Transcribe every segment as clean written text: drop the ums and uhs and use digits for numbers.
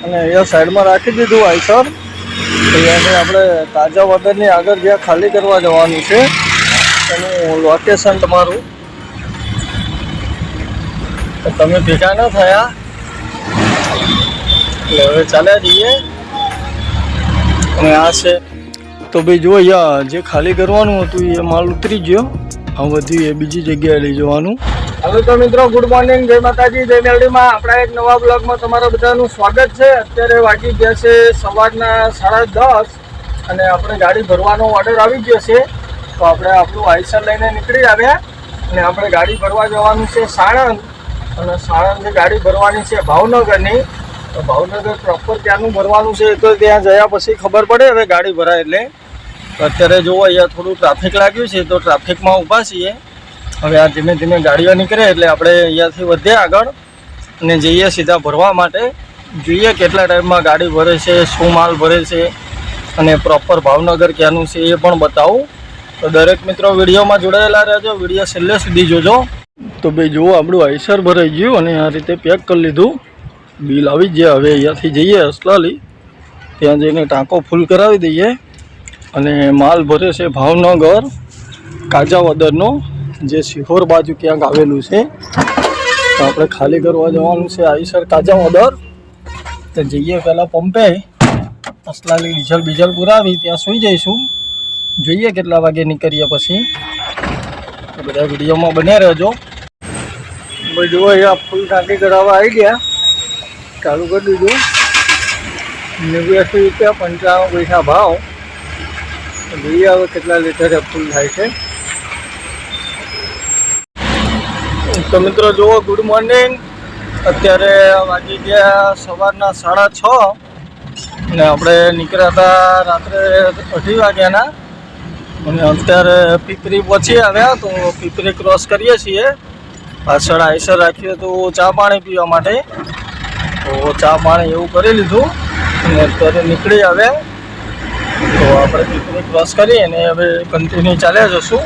અને અહીંયા સાઈડમાં રાખી દીધું આઈસર। અહીંયાથી આપણે તાજા વદરની આગળ જ્યાં ખાલી કરવા જવાનું છે એનું લોકેશન તમારું તમે ભેગા ન થયા એટલે હવે ચાલ્યા જઈએ। અને આ છે તો ભાઈ જો અહીંયા જે ખાલી કરવાનું હતું એ માલ ઉતરી ગયો। આ બધી એ બીજી જગ્યાએ લઈ જવાનું। हेलो तो मित्रों, गुड मॉर्निंग, जय माताजी, जय मेलडी में अपना एक नवा ब्लॉग में तमारा बधाનું स्वागत है। અત્યારે વાગી ગયા છે સવારના 10:30 અને આપણે ગાડી ભરવાનો ઓર્ડર આવી ગયો છે તો આપણે આપણું આઈસર લઈને નીકળી આવ્યા અને આપણે ગાડી ભરવા જવાનું છે સાણંદ અને સાણંદથી ગાડી ભરવાની છે ભાવનગરની। તો ભાવનગર પ્રોપર ક્યાંનું ભરવાનું છે તો ત્યાં જયા પછી ખબર પડે હવે ગાડી ભરાય એટલે। અત્યારે જુઓ અહીંયા થોડું ટ્રાફિક લાગ્યું છે તો ટ્રાફિકમાં ઊભા છીએ। હવે આ ધીમે ધીમે ગાડીઓ નીકળે એટલે આપણે અહીંયાથી વધીએ આગળ અને જઈએ સીધા ભરવા માટે। જોઈએ કેટલા ટાઈમમાં ગાડી ભરે છે, શું માલ ભરે છે અને પ્રોપર ભાવનગર ક્યાંનું છે એ પણ બતાવું। તો દરેક મિત્રો વિડીયોમાં જોડાયેલા રહેજો, વિડીયો છેલ્લે સુધી જોજો। તો ભાઈ જુઓ આપણું આઈસર ભરાઈ ગયું અને આ રીતે પેક કરી લીધું, બિલ આવી ગયા। હવે અહીંયાથી જઈએ અસલાલી, ત્યાં જઈને ટાંકો ફૂલ કરાવી દઈએ અને માલ ભરે છે ભાવનગર કાજાવદરનો, જે સિહોર બાજુ ક્યાંક આવેલું છે। તો આપણે ખાલી કરવા જવાનું છે આઈસર કાજાવદર। તો જઈએ પહેલાં પંપે અસલાલી ડીઝલ પુરાવી ત્યાં સુઈ જઈશું। જોઈએ કેટલા વાગે નીકળીએ પછી। તો બધા વિડીયોમાં બન્યા રહેજો। ભાઈ જુઓ અહીંયા ફૂલ ટાંકી કરાવવા આવી ગયા, ચાલુ કરી દીધું। 89 રૂપિયા 55 પૈસા ભાવ। જોઈએ હવે કેટલા લીટરે ફૂલ થાય છે। તો મિત્રો જુઓ, ગુડ મોર્નિંગ, અત્યારે વાગી ગયા સવારના 6:30 અને આપણે નીકળ્યા હતા રાત્રે 2:30 વાગ્યાના અને અત્યારે પીપરી પહોંચી આવ્યા। તો પીપરી ક્રોસ કરીએ છીએ, પાછળ આઈસર રાખ્યું હતું ચા પાણી પીવા માટે। તો ચા પાણી એવું કરી લીધું અને અત્યારે નીકળી આવ્યા। તો આપણે પીપરી ક્રોસ કરી અને હવે કન્ટિન્યુ ચાલ્યા જશું।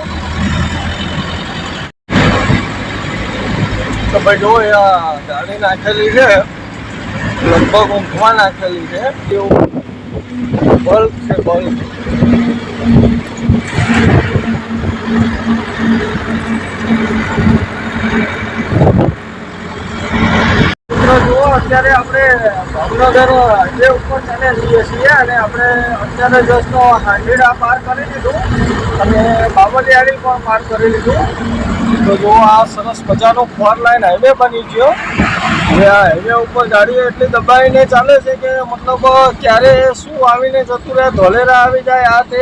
તો ભાઈ જો આ ગાડી નાખેલી છે, લગભગ ઊંઘમાં નાખેલી છે, એવું બલ્બ છે બલ્બ। જુઓ અત્યારે આપણે ભાવનગર હાઈવે ઉપર ચાલે જઈએ છીએ અને આપણે અત્યારે જસ્ટ હાંડીડા પાર કરી લીધું અને બાવલિયાળી પણ પાર કરી લીધું। તો જો આ સરસ મજાનો 4 લાઇન હાઈવે બની ગયો। હવે આ હાઈવે ઉપર ગાડીઓ એટલી દબાઈને ચાલે છે કે મતલબ ક્યારે શું આવીને જતું રહે, ધોલેરા આવી જાય, આ તે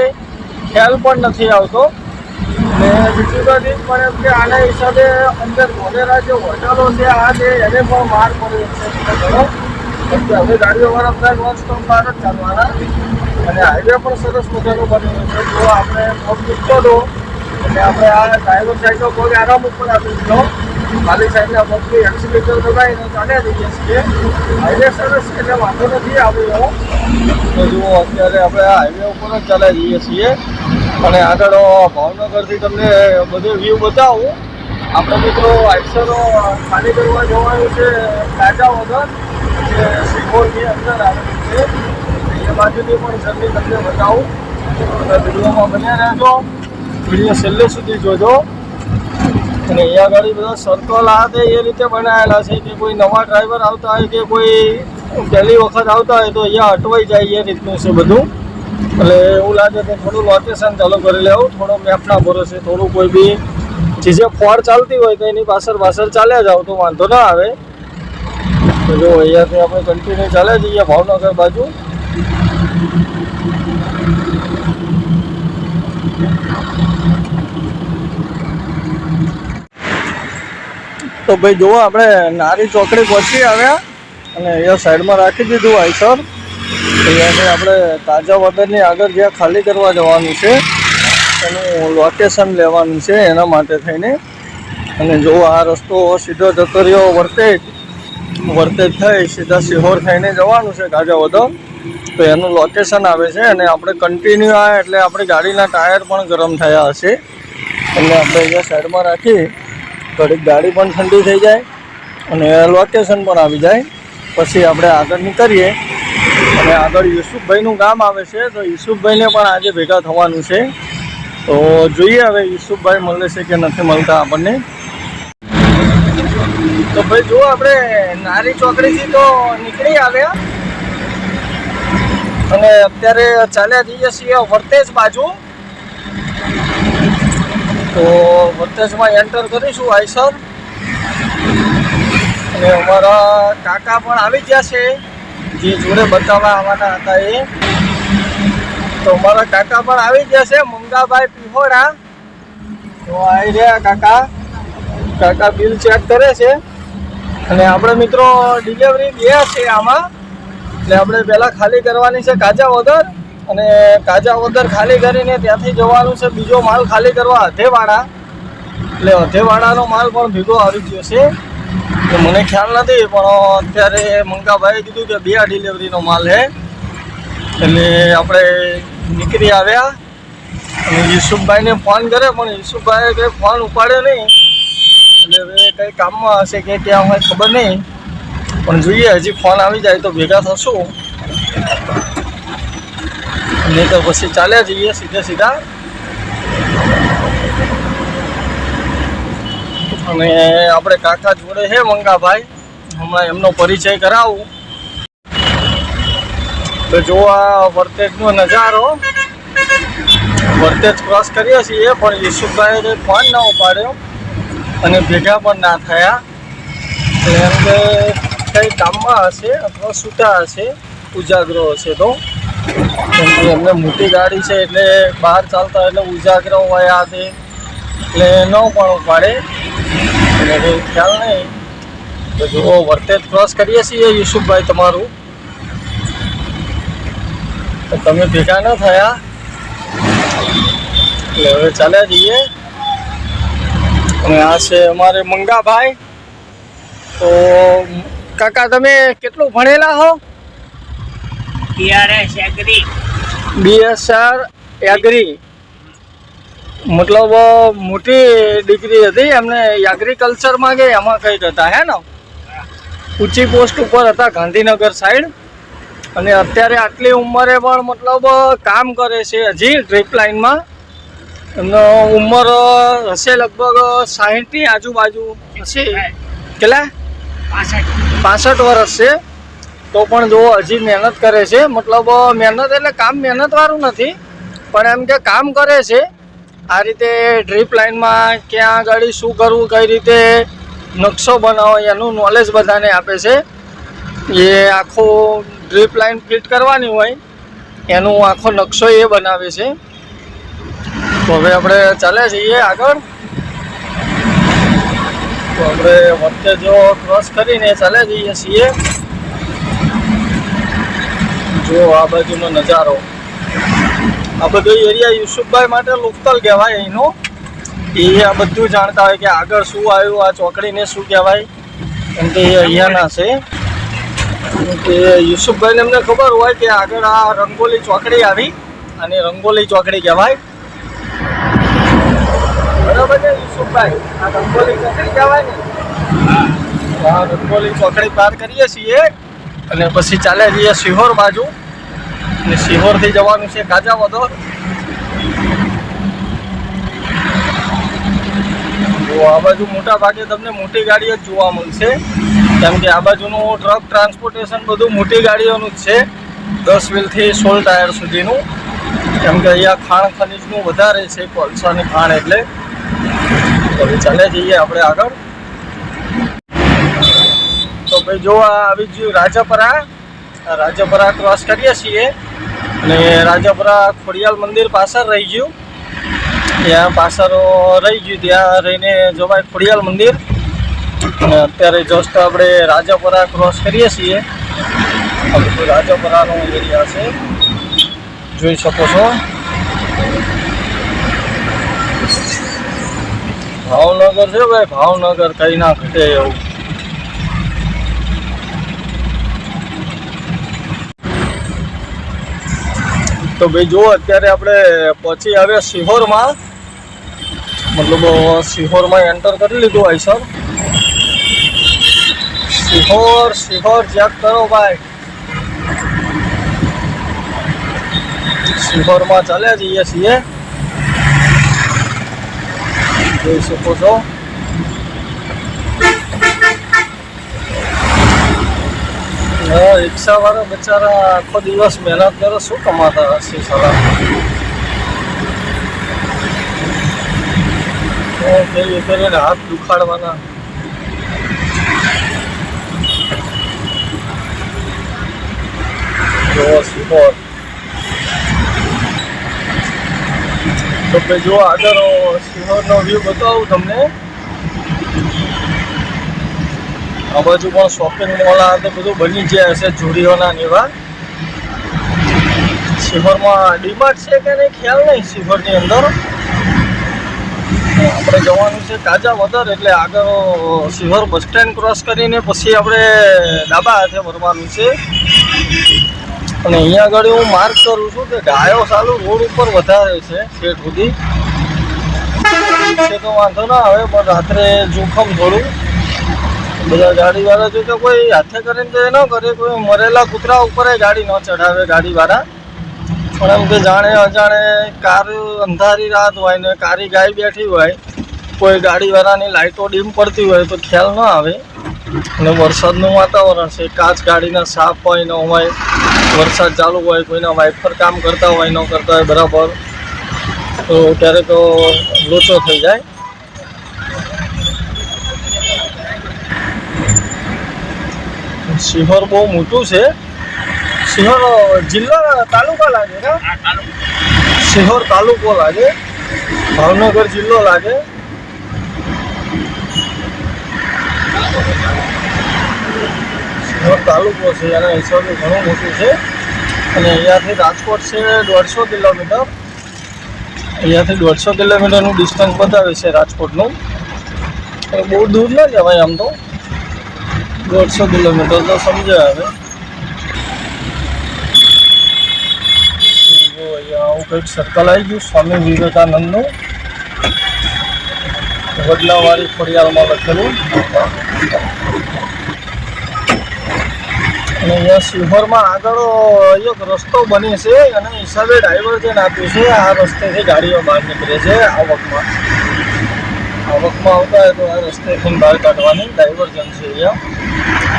ખ્યાલ પણ નથી આવતો। ને બીજું તો નહીં પણ એમ કે આના હિસાબે અંદર ધોલેરા જે હોટલો છે આ છે એને પણ માર પડી છે ઘણો। હવે ગાડીઓવાળા બધા નોન સ્ટોપ બહાર જ ચાલવાના અને હાઈવે પણ સરસ મજાનો બનેલો છે। જો આપણે પગ મૂકતો હતો એટલે આપણે આ ડ્રાઈવર સાઈડનો પગ આરામ ઉપર આપી દીધો, ખાલી સાઈડના પગથી એક્સિલેટર દબાવીને ચાલ્યા જઈએ છીએ। હાઈવે સરસ છે એટલે વાંધો નથી આવ્યો। તો જુઓ અત્યારે આપણે આ હાઈવે ઉપર જ ચાલ્યા જઈએ છીએ અને આગળ ભાવનગરથી તમને બધું વ્યૂ બતાવું। આપણે મિત્રો આઈસર ખાલી કરવા જવાનું છે કાજાવદર, જે સિહોરની અંદર આવેલું છે। એ બાજુની પણ જર્ની તમને બતાવું, વિડીયોમાં બન્યા રહેજો, વિડીયો છેલ્લે સુધી જોજો। અને અહીંયા આગળ બધા સર્કલ આ તે એ રીતે બનાવેલા છે કે કોઈ નવા ડ્રાઈવર આવતા હોય કે કોઈ પહેલી વખત આવતા હોય તો અહીંયા અટવાઈ જાય એ રીતનું છે બધું। એટલે એવું લાગે કે થોડું લોકેશન ચાલુ કરી લેવું, થોડો મેપના ભરોસે, થોડું કોઈ બી ચીજે ફોડ ચાલતી હોય તો એની પાછળ ચાલ્યા જાવ તો વાંધો ના આવે। તો જો અહીંયાથી આપણે કન્ટિન્યુ ચાલ્યા જઈએ ભાવનગર બાજુ। તો ભાઈ જુઓ આપણે નારી ચોકડી પહોંચી આવ્યા અને અહીંયા સાઈડમાં રાખી દીધું આઈસર। અહીંયાથી આપણે કાજાવદરની આગળ જ્યાં ખાલી કરવા જવાનું છે એનું લોકેશન લેવાનું છે એના માટે થઈને। અને જો આ રસ્તો સીધો જતો રહ્યો વર્તેજ થઈ સીધા સિહોર થઈને જવાનું છે કાજાવદર। તો એનું લોકેશન આવે છે અને આપણે કન્ટિન્યુ આવે એટલે આપણી ગાડીના ટાયર પણ ગરમ થયા હશે એટલે આપણે અહીંયા સાઈડમાં રાખી ઘડીક ગાડી પણ ઠંડી થઈ જાય અને લોકેશન પણ આવી જાય। પછી આપણે આગળ નીકળીએ અને આગળ યુસુફભાઈનું ગામ આવે છે, તો યુસુફભાઈને પણ આજે ભેગા થવાનું છે. તો જોઈએ હવે યુસુફભાઈ મળે છે કે નથી મળતા આપણને. તો ભાઈ જો આપણે નારી ચોકડીથી તો નીકળી આવ્યા અને અત્યારે ચાલ્યા જઈએ છીએ વર્તેજ બાજુ. તો વર્તેજમાં એન્ટર કરીશું આઈસર. અને અમારા કાકા પણ આવી ગયા છે, જે જોડે બતાવવા આવવાના હતા એ. તો અમારા કાકા પણ આવી ગયા છે, મંગાભાઈ પિહોડા. તો આવી રહ્યા કાકા. કાકા બિલ ચેક કરે છે અને આપણે મિત્રો ડિલિવરી ગયા છે આમાં. એટલે આપણે પહેલાં ખાલી કરવાની છે કાજાવદર, અને કાજાવદર ખાલી કરીને ત્યાંથી જવાનું છે બીજો માલ ખાલી કરવા હધેવાડા. એટલે હધેવાડાનો માલ પણ ભેગો આવી ગયો છે. તો મને ખ્યાલ નથી, પણ અત્યારે મંગાભાઈએ કીધું કે 2 ડિલિવરીનો માલ છે. એટલે આપણે નીકળી આવ્યા અને યુસુફભાઈને ફોન કરે, પણ યુસુફભાઈએ કંઈ ફોન ઉપાડ્યો નહીં. એટલે હવે કંઈ કામમાં હશે કે ક્યાં હોય ખબર નહીં, પણ જોઈએ હજી ફોન આવી જાય તો ભેગા થશું, નહીં તો પછી ચાલ્યા જઈએ સીધા. અને આપણે કાકા જોડે છે મંગાભાઈ, હમણાં એમનો પરિચય કરાવું. તો જો આ વર્તેજનો નજારો. વર્તેજ ક્રોસ કરીએ છીએ, પણ યુસુફભાઈએ કંઈ ફોન ના ઉપાડ્યો અને ભેગા પણ ના થયા. એટલે એમ કે કંઈ કામમાં હશે અથવા છૂટા હશે, ઉજાગરો હશે. તો કેમ કે એમને મોટી ગાડી છે એટલે બહાર ચાલતા એટલે ઉજાગરો હોય આ તે, એટલે ન પણ ઉપાડે. એટલે કંઈ ખ્યાલ નહીં. તો જો વર્તેજ ક્રોસ કરીએ છીએ યુસુફભાઈ તમારું, તો તમે ભેગા ન થયા. એટલે હવે ચાલ્યા જઈએ. અને આ છે અમારે મંગાભાઈ. તો કાકા તમે કેટલું ભણેલા હો? BSR એગ્રી, મતલબ મોટી ડિગ્રી હતી એમને એગ્રીકલ્ચરમાં કે એમાં કંઈક હતા હે ને? ઊંચી પોસ્ટ ઉપર હતા ગાંધીનગર સાઈડ. અને અત્યારે આટલી ઉંમરે પણ મતલબ કામ કરે છે હજી ડ્રીપ લાઇનમાં. એમનો ઉંમર હશે લગભગ 60ની આજુબાજુ હશે. કેટલા? 65 વર્ષ છે. તો પણ જો હજી મહેનત કરે છે. મતલબ મહેનત એટલે કામ મહેનતવાળું નથી, પણ એમ કે કામ કરે છે આ રીતે ડ્રીપ લાઇનમાં. ક્યાં આગળ શું કરવું, કઈ રીતે નકશો બનાવો એનું નોલેજ બધાને આપે છે. એ આખો ડ્રીપ લાઇન ફિટ કરવાની હોય એનું આખો નકશો એ બનાવે છે. તો હવે આપણે ચાલ્યા જઈએ આગળ. તો આપણે વર્તેજ ક્રોસ કરીને ચાલ્યા જઈએ છીએ. જો આ બાજુનો નજારો. આ બધો એરિયા યુસુફભાઈ માટે લોકલ કહેવાય અહીંનો. એ આ બધું જાણતા હોય કે આગળ શું આવ્યું, આ ચોકડીને શું કહેવાય, કેમ કે એ અહીંયાના છે. કે યુસુફભાઈને એમને ખબર હોય કે આગળ આ રંગોલી ચોકડી આવી, અને રંગોલી ચોકડી કહેવાય. બરાબર છે યુસુફભાઈ? આ રંગોલી ચોકડી કહેવાય ને? હા, રંગોલી ચોકડી પાર કરીએ છીએ અને પછી ચાલ્યા જઈએ સિહોર બાજુ. અને સિહોરથી જવાનું છે કાજાવદર. તો આ બાજુ મોટા ભાગે તમને મોટી ગાડીઓ જ જોવા મળશે, કેમ કે આ બાજુનું ટ્રક ટ્રાન્સપોર્ટેશન બધું મોટી ગાડીઓનું જ છે, 10 વ્હીલથી 16 ટાયર સુધીનું. કેમ કે અહીંયા ખાણ ખનીજનું વધારે છે, કોલસાની ખાણ. એટલે હવે ચાલ્યા જઈએ આપણે આગળ. તો ભાઈ જો આ આવી ગયું રાજપરા. રાજપરા ક્રોસ કરીએ છીએ અને રાજપરા ખોડિયાલ મંદિર પાછળ રહી ગયું. ત્યાં પાછળ રહી ગયું, ત્યાં રહીને જવાય ખોડિયાલ મંદિર. અને અત્યારે જસ્ટ આપણે રાજપરા ક્રોસ કરીએ છીએ. આ બધું રાજપરાનો એરિયા છે, જોઈ શકો છો. ભાવનગર છે ભાઈ, ભાવનગર કઈ ના ઘટે એવું. તો ભાઈ જો અત્યારે આપણે પહોંચી આવ્યા સિહોરમાં. મતલબ સિહોરમાં એન્ટર કરી લીધું આઈસર. સિહોર ચેક કરો ભાઈ. સિહોરમાં ચાલ્યા જઈએ છીએ, જોઈ શકો છો. રિક્ષા વાળા બચારા આખો દિવસ મહેનત કરે, શું કમાતા હશે સારા. કરીને હાથ દુખાડવાના. સિહોર તો ભાઈ જો આગળ સિહોરનો વ્યૂ બતાવું તમને. આ બાજુ પણ શોપિંગ મોલ આ તો બધું બની ગયા હશે, જુડીઓના ને એવા. સિહોરમાં ડીમાર્ટ છે કે નહીં ખ્યાલ નહીં. સિહોરની અંદર આપણે જવાનું છે કાજાવદર, એટલે આગળ સિહોર બસ સ્ટેન્ડ ક્રોસ કરીને પછી આપણે ડાબા હાથે વળવાનું છે. અને અહીંયા આગળ હું માર્ક કરું છું કે ગાયો ચાલુ રોડ ઉપર વધારે છે ઠેઠ સુધી છે, તો વાંધો ના આવે. પણ રાત્રે જોખમ થોડું. બધા ગાડીવાળા જો કે કોઈ હાથે કરીને તો એ ન કરે, કોઈ મરેલા કૂતરા ઉપર ગાડી ન ચઢાવે ગાડીવાળા. પણ એમ કે જાણે અજાણે કાર અંધારી રાત હોય ને કારી ગાય બેઠી હોય, કોઈ ગાડીવાળાની લાઇટો ડીમ પડતી હોય તો ખ્યાલ ન આવે. અને વરસાદનું વાતાવરણ છે, કાચ ગાડીના સાફ હોય ન હોય, વરસાદ ચાલુ હોય, કોઈના વાઇફર કામ કરતા હોય ન કરતા હોય બરાબર, તો ક્યારેક લોચો થઈ જાય. સિહોર બહુ મોટું છે. સિહોર જિલ્લો તાલુકા લાગે ને? સિહોર તાલુકો લાગે, ભાવનગર જિલ્લો લાગે. સિહોર તાલુકો છે, એના હિસાબે ઘણું મોટું છે. અને અહીંયાથી રાજકોટ છે 150 કિલોમીટર. અહીંયાથી 150 કિલોમીટરનું ડિસ્ટન્સ બતાવે છે રાજકોટનું. બહુ દૂર ના જવાય આમ તો, 150 કિલોમીટર તો સમજાય હવે. આવું કંઈક સર્કલ આવી ગયું સ્વામી વિવેકાનંદનું, વડલાવાળી ખોડિયારમાં લખેલું. અને અહીંયા સિહોરમાં આગળ એક રસ્તો બને છે, અને હિસાબે ડાયવર્ઝન આપ્યું છે. આ રસ્તેથી ગાડીઓ બહાર નીકળે છે. આવકમાં આવતા હોય તો આ રસ્તેથી બહાર કાઢવાની ડાયવર્ઝન છે અહીંયા.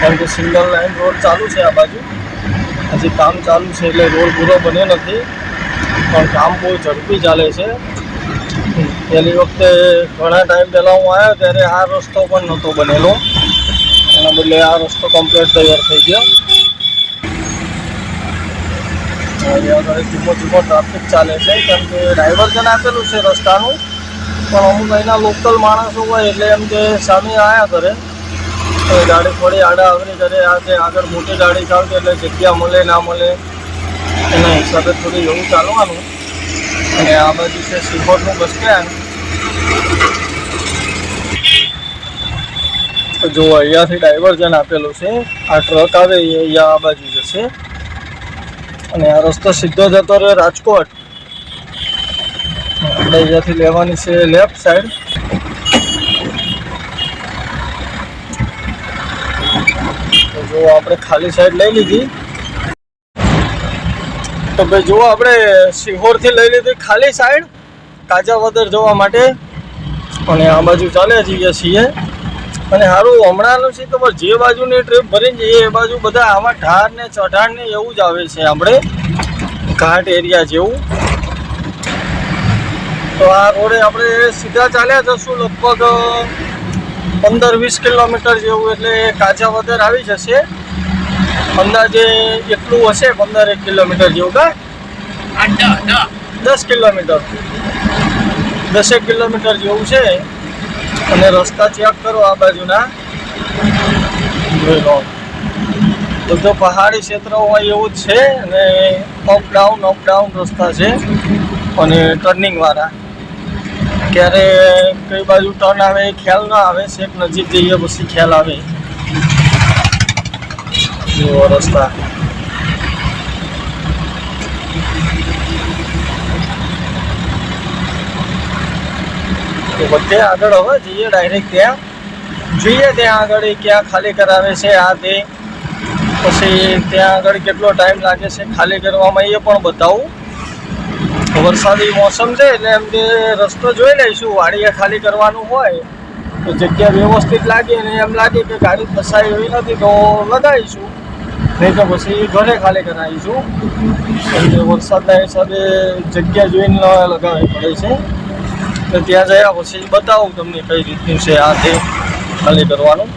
કારણ કે સિંગલ લાઇન રોડ ચાલુ છે આ બાજુ, હજી કામ ચાલુ છે એટલે રોડ પૂરો બન્યો નથી, પણ કામ બહુ ઝડપી ચાલે છે. પહેલી વખતે ઘણા ટાઈમ પહેલાં હું આવ્યો ત્યારે આ રસ્તો પણ નહોતો બનેલો, એના બદલે આ રસ્તો કમ્પ્લીટ તૈયાર થઈ ગયો. અહીંયા ધીમો ટ્રાફિક ચાલે છે, કેમ કે ડાયવર્ઝન આપેલું છે રસ્તાનું. પણ અમુક અહીંના લોકલ માણસો હોય એટલે એમ કે સામે આવ્યા કરે, ગાડી થોડી આડા આવરી કરે. આ જે આગળ મોટી ગાડી ચાલતી એટલે જગ્યા મળે ના મળે એના હિસાબે થોડી એવું ચાલવાનું. અને આ બાજુ છે સિહોરનું બસ સ્ટેન્ડ. જો અહીંયાથી ડાયવર્ઝન આપેલું છે, આ ટ્રક આવે એ અહીંયા આ બાજુ જશે, અને આ રસ્તો સીધો જતો રહે રાજકોટ. આપણે અહીંયાથી લેવાની છે લેફ્ટ સાઈડ. તો જો આપણે ખાલી સાઈડ લઈ લીધી. તો ભાઈ જુઓ આપણે સિહોરથી લઈ લીધી ખાલી સાઈડ કાજાવદર જવા માટે, અને આ બાજુ ચાલે જઈએ છીએ. અને સારું હમણાંનું છે તો જે બાજુની ટ્રીપ ભરીને જઈએ એ બાજુ બધા આવા ઢાર ને ચઢાણ ને એવું જ આવે છે, આપણે ઘાટ એરિયા જેવું. તો આ રોડે આપણે સીધા ચાલ્યા જશું લગભગ 15-20 કિલોમીટર જેવું, એટલે કાજાવદર આવી જશે. અંદાજે એટલું હશે, 15-1 કિલોમીટર જેવું. કા 10 કિલોમીટર, 10 કિલોમીટર જેવું છે. અને રસ્તા ચેક કરો આ બાજુના, જોઈ લો. બધો પહાડી ક્ષેત્ર હોય એવું જ છે, અને અપ ડાઉન રસ્તા છે, અને ટર્નિંગવાળા. ક્યારે કઈ બાજુ ટર્ન આવે એ ખ્યાલ ના આવે, છેક નજીક જઈએ પછી ખ્યાલ આવે. એવો રસ્તા. તો બધે આગળ હવે જઈએ ડાયરેક્ટ ત્યાં. જોઈએ ત્યાં આગળ ક્યાં ખાલી કરાવે છે આ તે, પછી ત્યાં આગળ કેટલો ટાઈમ લાગે છે ખાલી કરવામાં એ પણ બતાવું. વરસાદી મોસમ છે એટલે એમ કે રસ્તો જોઈ લઈશું. વાડીએ ખાલી કરવાનું હોય તો જગ્યા વ્યવસ્થિત લાગે અને એમ લાગે કે ગાડી ફસાય એવી નથી તો લગાવીશું, નહીં તો પછી ઘરે ખાલી કરાવીશું. કેમ કે વરસાદના હિસાબે જગ્યા જોઈને લગાવવી પડે છે. તો ત્યાં જયા પછી બતાવું તમને કઈ રીતનું છે આ તે ખાલી કરવાનું.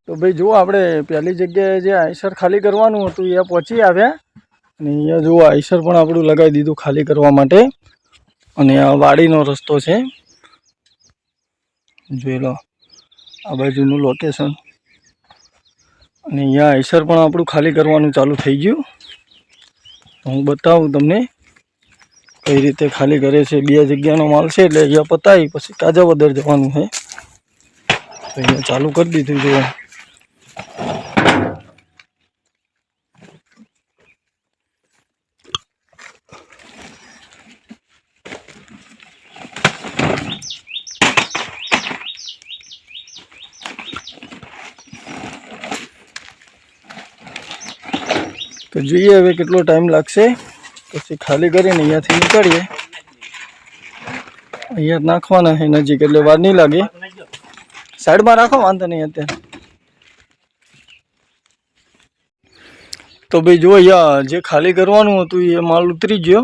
તો ભાઈ જુઓ, આપણે પહેલી જગ્યાએ જે આઈસર ખાલી કરવાનું હતું એ પહોંચી આવ્યા અને અહીંયા જુઓ આઈસર પણ આપણું લગાવી દીધું ખાલી કરવા માટે. અને આ વાડીનો રસ્તો છે, જોઈ લો આ બાજુનું લોકેશન. અને અહીંયા આઈસર પણ આપણું ખાલી કરવાનું ચાલુ થઈ ગયું. હું બતાવું તમને કઈ રીતે ખાલી કરે છે. 2 જગ્યાનો માલ છે એટલે અહીંયા પતાવી પછી કાજાવદર જવાનું છે. અહીંયા ચાલુ કરી દીધું જુઓ. તો જોઈએ હવે કેટલો ટાઈમ લાગશે, પછી ખાલી કરીને અહીંયાથી નીકળીએ. અહીંયા નાખવાના છે નજીક એટલે વાર નહીં લાગે. સાઈડમાં રાખો, વાંધો નહીં અત્યારે. તો ભાઈ જો અહીંયા જે ખાલી કરવાનું હતું એ માલ ઉતરી ગયો.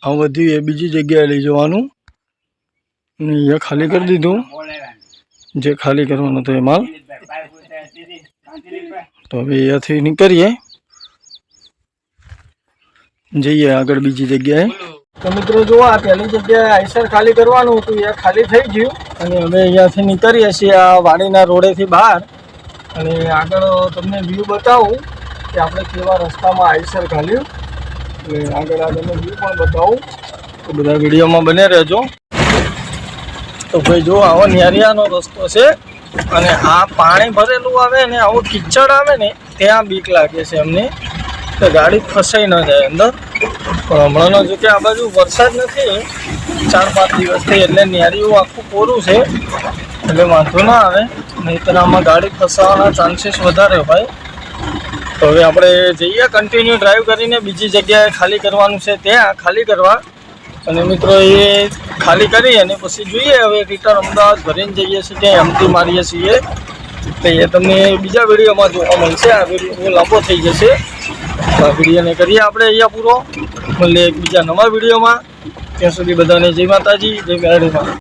આ વધ્યું એ બીજી જગ્યાએ લઈ જવાનું. અને અહીંયા ખાલી કરી દીધું જે ખાલી કરવાનું હતું એ માલ. તો હવે અહીંયાથી નીકળીએ, જઈએ આગળ બીજી જગ્યાએ. તો મિત્રો જુઓ, આ પહેલી જગ્યાએ આઈસર ખાલી કરવાનું હતું એ ખાલી થઈ ગયું. અને હવે અહીંયાથી નીકળીએ છીએ આ વાડીના રોડેથી બહાર. અને આગળ તમને વ્યૂ બતાવું કે આપણે કેવા રસ્તામાં આઈસર ખાલ્યું. એટલે આગળ આ તમને વ્યૂ પણ બતાવું, તો બધા વિડીયોમાં બને રહેજો. તો ભાઈ જુઓ, આવો ન્યારિયાનો રસ્તો છે અને આ પાણી ભરેલું આવે ને આવું કિચડ આવે ને ત્યાં બીક લાગે છે અમને કે ગાડી ફસાઈ ન જાય અંદર. પણ હમણાંનો જો કે આ બાજુ વરસાદ નથી 4-5 દિવસથી, એટલે ન્યારીઓ આખું કોરું છે એટલે વાંધો ના આવે. નહીંતર આમાં ગાડી ફસાવાના ચાન્સીસ વધારે હોય. તો હવે આપણે જઈએ કન્ટિન્યુ ડ્રાઈવ કરીને બીજી જગ્યાએ ખાલી કરવાનું છે ત્યાં ખાલી કરવા. અને મિત્રો એ ખાલી કરી અને પછી જોઈએ હવે રિટર્ન અમદાવાદ ભરીને જઈએ છીએ ત્યાં એમટી મારીએ છીએ. તો એ તમને બીજા વિડીયોમાં જોવા મળશે. આ વિડીયો લાંબો થઈ જશે. આ વિડીયોને કરીએ આપણે અહીંયા પૂરો. મળીએ એક બીજા નવા વિડીયોમાં. ત્યાં સુધી બધાને જય માતાજી, જય મેરડીમાં.